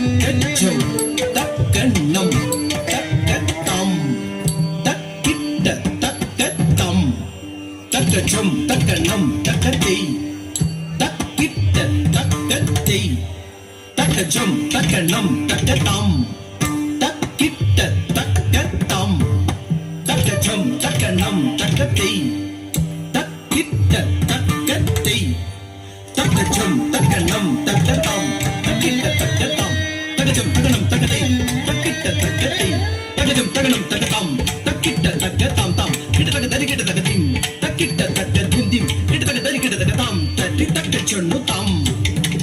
தக்கச்சம் தக்கண்ணம் தக்கத்தம் தக்கிட்ட தக்கத்தம் தக்கச்சம் தக்கண்ணம் தக்கத்தை தக்கிட்ட தக்கத்தை தக்கச்சம் தக்கண்ணம் தக்கத்தம் தக்கிட்ட தக்கத்தம் தக்கச்சம் தக்கண்ணம் தக்கத்தை தக்கிட்ட தக்கத்தை தக்கச்சம் தக்கண்ணம் தக்கத்தம் தக்கிட்ட தக்கத்தம் தக்கச்சம் தக்கணம் தக்கத்தை தக்கிட்ட தக்கத்தை தக்கச்சம் தக்கணம் தக்கத்தம் தக்கிட்ட தக்கத்தம் தாம் கிட்ட தக்க தரி கிட்ட தக்கத்தின் தக்கிட்ட தக்க திந்திம் கிட்ட தக்க தரி கிட்ட தக்கத்தாம் தட்டி தக்கச்சொன்னு தாம்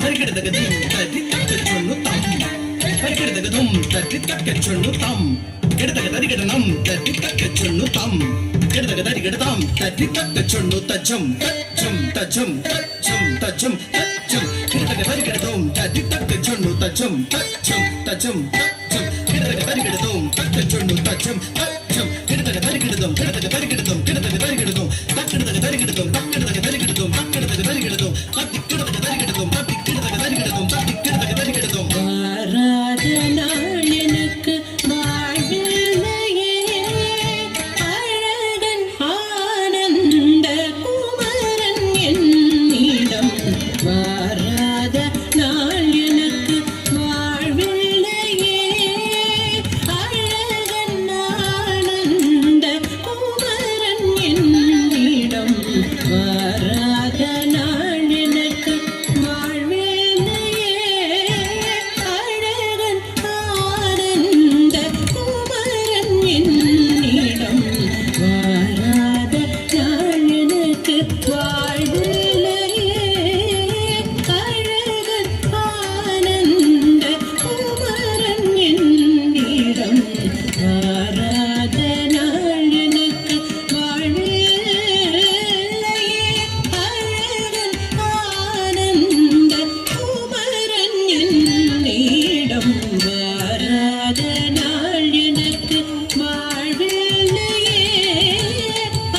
தரி கிட்ட தக்கத்தின் தட்டி தக்கச்சொன்னு தாம் தரி கிட்ட தக்கதும் தட்டி தக்கச்சொன்னு தாம் கிட்ட தக்க தரி கிட்ட நம் தட்டி தக்கச்சொன்னு தாம் கிட்ட தக்க தரி கிட்ட தாம் தட்டி தக்கச்சொன்னு தச்சம் தச்சம் தச்சம் தச்சம் தச்சம் தச்சம் கிட்ட தக்க தரி கிட்ட தோம் தட்டி தக்கச்சொன்னு தச்சம் தச்சம் தச்சம் தச்சம் கிட்ட தக்க தரி கிட்ட தோம் தக்கச்சொன்னு தச்சம் தச்சம் கிட்ட தக்க தரி கிட்ட தோம் கிட்ட தக்க தரி கிட்ட தோம் கிட்ட தக்க தரி கிட்ட தோம் தக்கிட்ட தக்க தரி கிட்ட தோம் தக்கிட்ட தக்க தரி கிட்ட தோம் தக்கிட்ட தக்க தரி கிட்ட தோம் தட்டி கிட்ட தக்க தரி கிட்ட தோம் தட்டி கிட்ட தக்க தரி கிட்ட தோம் தட்டி கிட்ட தக்க தரி கிட்ட தோம் வாராத நாள் எனக்கு வாழ்வில்லையே அழகன் ஆனந்த குமரன் என்னிடம் வாராத நாள் எனக்கு வாழ்வில்லையே அழகன் ஆனந்த குமரன் என்னிடம் வாராத நாள் எனக்கு வாழ்வில்லையே அழகன் ஆனந்த குமரன் என்னிடம் வாராத நாள் எனக்கு வாழ்வில்லையே அழகன் ஆனந்த குமரன் என்னிடம் வாராத நாள் எனக்கு வாழ்வில்லையே அழகன் ஆனந்த குமரன் என்னிடம் வாராத நாள் எனக்கு வாழ்வில்லையே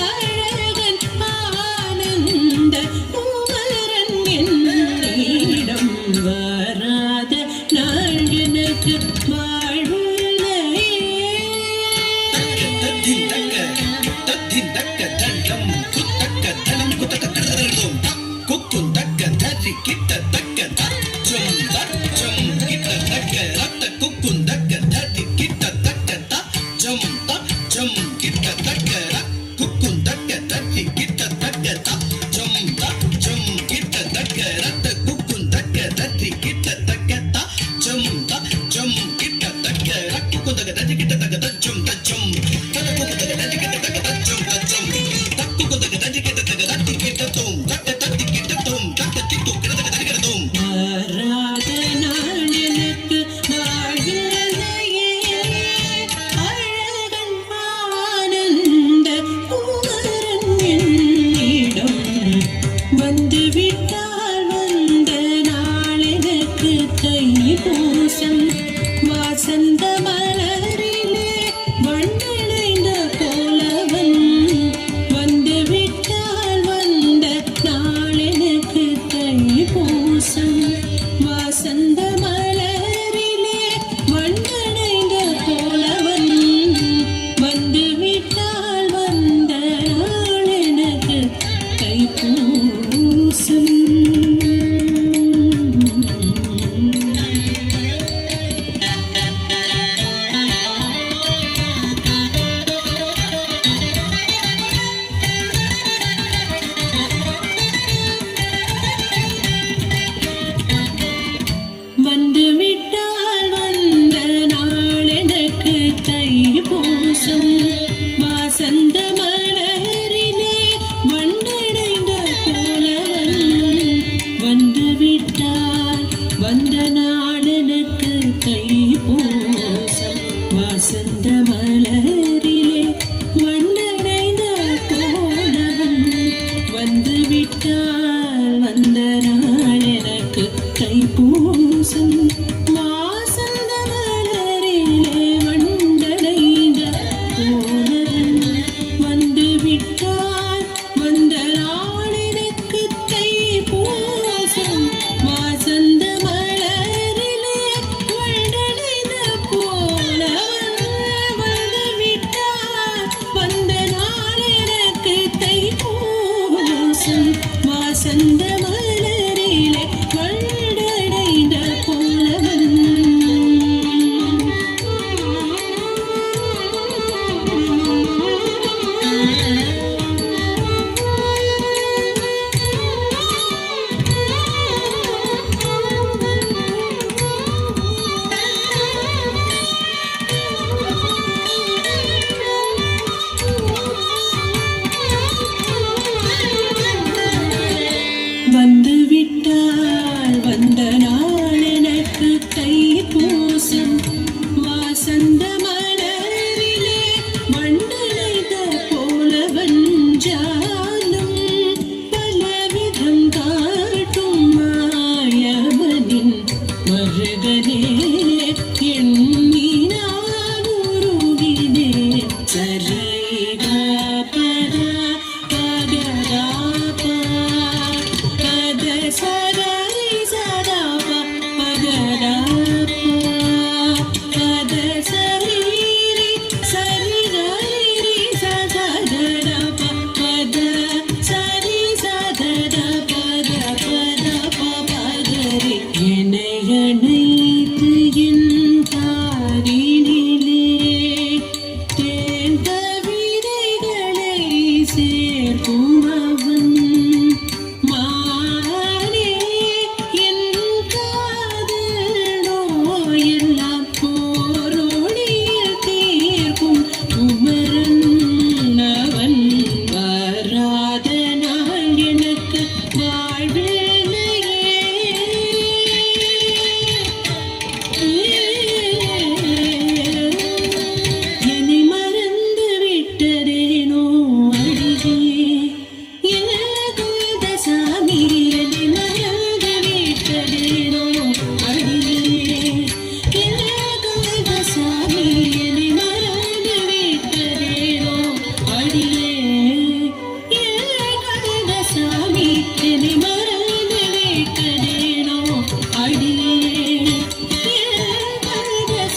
அழகன் ஆனந்த குமரன் என்னிடம் வாராத நாள் எனக்கு Jump உடனே எண்ணி நான் உருகினேன். சரிகா பதா பகதா பா பத சரி சதா பா பகதா பா பத சரி ரி சரி கரி சதா பா பத சரி சதா பத பத பா பகரி என்னை அணைத்து என் தாரினிலே தேன் கவிதைகளை சேர்க்கும் அவன் மானே என் காதல் நோயெல்லாம் போரோடியில் தீர்க்கும் குமரன் அவன் வராத நாள் எனக்கு என்னை மறந்து விட்டதேனோ அடியே ஏகோத சாமி என்னை மறந்து விட்டதேனோ அடியே ஏகோத சாமி என்னை மறந்து விட்டதேனோ அடியே ஏகோத சாமி என்னை மறந்து விட்டதேனோ அடியே ஏகோத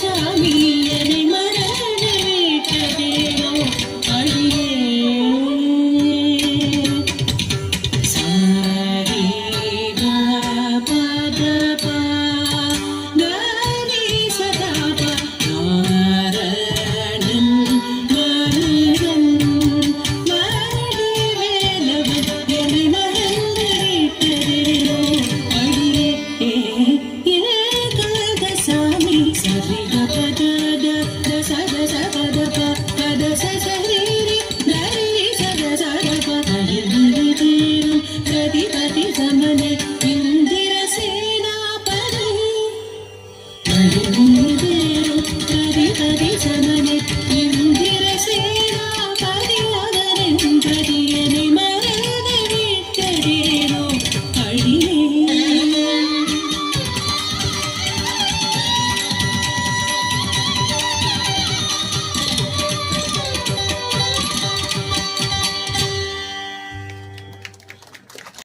சாமி என்னை மறந்து விட்டதேனோ அடியே சாரி கா பத பா கரி சதா பா நாரணன் மருகன் வடிவேலவன் என்னை மறந்து விட்டதேனோ அடியே ஏகோத சாமி சரிக பத த சத சபத ப பத சரி கரி சத சத ப அழிவு தீரும் பிரதிபதி சமனே இந்திர சேனாபதி